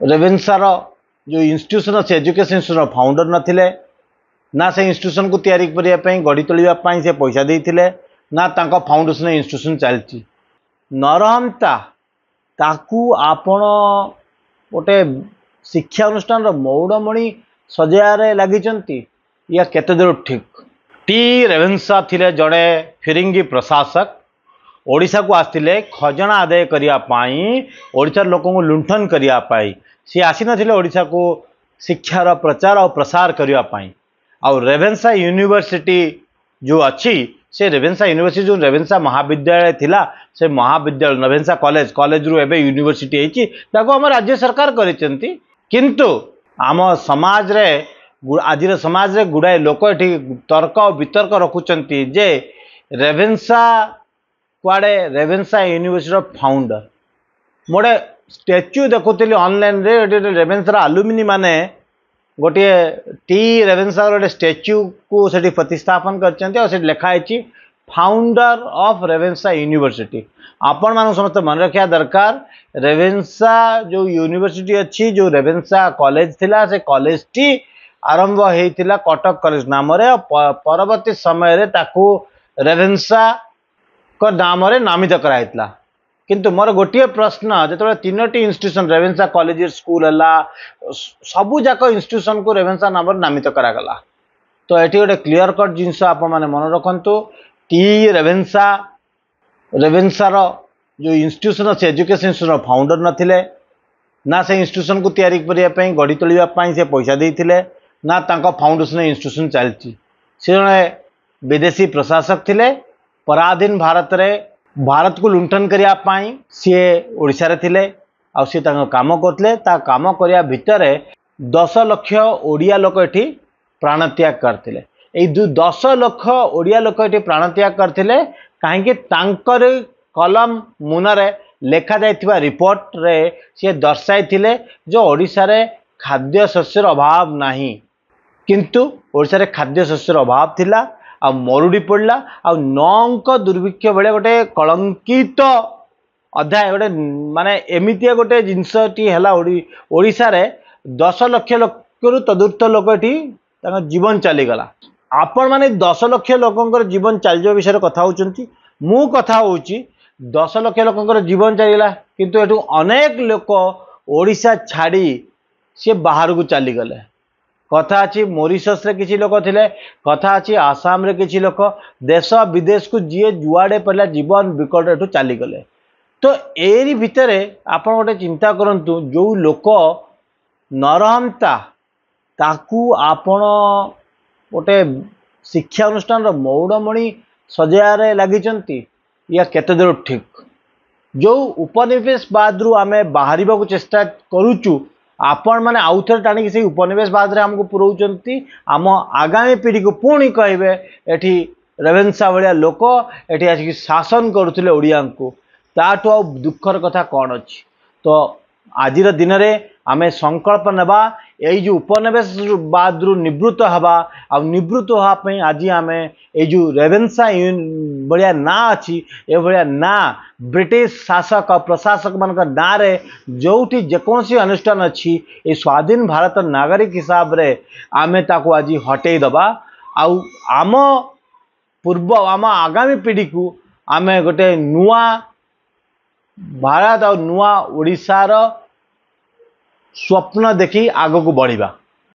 रेवेन्सार जो इंस्टीट्यूशन अच्छे education institution founder नथिले ना से इंस्टीट्यूशन को तैयारी करने गढ़ी तोलिया से पैसा देते ना तांको फाउंडेशन इंस्टीट्यूशन चलती नरहंता ताकू आपण गोटे शिक्षा अनुष्ठान मौड़मणि सजाय लगी या केते दूर ठीक। टी रेवेन्सा थिले जड़े फिरंगी प्रशासक ओडिशा को आसते खजना आदाय करने ओडिशार लोक लुंठन करने सी आसी नथिले ओडिशा को शिक्षार प्रचार और प्रसार करने आउ रेवेन्सा यूनिवर्सिटी जो अच्छी से रेवेन्सा यूनिवर्सिटी जो रेवेन्सा महाविद्यालय थिला से महाविद्यालय रेवेन्सा कॉलेज कॉलेज रु एबे यूनिवर्सिटी होती आम राज्य सरकार करिसेंती किंतु आम समाज रे आज समाज रे गुड़ाए लोक ये तर्क और वितर्क रखुचंती जे रेवेन्सा कुआड़े रेवेन्सा यूनिवर्सिटी फाउंडर मोटे स्टैच्यू देखुली ऑनलाइन रे रेवेन्सा आलुमिनी माने गोटे टी रेवेन्सा गोटे स्टैच्यू को सेठी प्रतिस्थापन कर लिखाई फाउंडर ऑफ रेवेन्सा यूनिवर्सिटी। आपण मान समस्त मन रखा दरकार रेवेन्सा जो यूनिवर्सिटी अच्छी जो रेवेन्सा कॉलेज थिला से कॉलेज टी आरंभ होता कटक कॉलेज नाम परवर्ती समय रे ताकू रेवेन्सा को नाम नामित कराइतला किंतु मोर गोटे प्रश्न जो तीनोटी इंस्टीट्यूशन रेवेन्सा कॉलेज स्कूल है सबू जाक इंस्टीट्यूशन को रेवेन्सा नाम नामित करागला तो ये गोटे क्लीयर कट जिनस आप मन रखु टी रेवेन्सा रेवेन्सार जो इंस्टीट्यूशन अच्छे एजुकेशन इंस्टीट्यूशन फाउंडर नथिले ना से इंस्टीट्यूशन को तैयारी करने गढ़ी तोलिया से पैसा देते ना तांको फाउंडेशन इंस्टीट्यूशन चलती से जड़े विदेशी प्रशासक थिले पराधीन भारत को लुंठन करने सी ओडिशा रे थिले आ सी काम करते काम करने भितर 10 लाख ओडिया लोक ये प्राण त्याग करते 10 लाख ओडिया लोक ये प्राण त्याग करते कहीं कलम मुनरे लेखा जाइथिबा रिपोर्ट रे सी दर्शाई जो ओडिशा रे खाद्य शस्यर अभाव नहीं किंतु ओडिशा रे खाद्य शस्यर अभाव थिला आ मरुड़ी पड़ला आ नौंक दुर्भिक्ष बेले गोटे कलंकित अध्याय गोटे माने एमितिया गोटे जिनसटी है ओडिशा रे 10 लाख लोक तदुर्थ लोक ये जीवन चलीगला आपण माने 10 लाख लोक जीवन चल विषय कथा होचंती मु कथा होची 10 लाख लोक जीवन चलीगला किंतु एठू अनेक लोक ओडिशा छाड़ी सी बाहर को चलीगले कथा अच्छी मॉरिशस रे किसी लोक थिले कथा अच्छी आसाम रे किसी लोक देश विदेश को जी जुआड़े पड़ा जीवन विकट एठू चलीगले तो एरी भितर आप गोटे चिंता करंतु जो लोक नरहंता ताकू आपण गोटे शिक्षा अनुष्ठान मौड़मणि सजाय लगी या केते दूर ठीक जो उपनिवेशवाद रु आमे बाहर चेष्टा करूचु आपण मैंने आउ थे टाणी से उपनिवेशवाद आमको पुरौंट आम आगामी पीढ़ी को पुणी कहे एठी रेवेन्सा भाया लोक एठी आसिक शासन करुले ओडिया को ताठू आ दुखर कथा कौन अच्छी तो आज दिन में आम संकल्प नेबा यही जो उपनिवेशवाद रु निवृत्त हवा आ निवृत्त होगापी आज आम जो रेवेन्सा भाया ना अच्छी ए भाया ना ब्रिटिश शासक प्रशासक मान ना रे जोठी जेकोसी अनुष्ठान अच्छी ये स्वाधीन भारत नागरिक हिसाब रे आमे ताको आज हटई दबा आम पूर्व आम आगामी पीढ़ी को आमे गोटे नुआ भारत और नुआ ओडिशार स्वप्न देखी आग को बढ़िबा।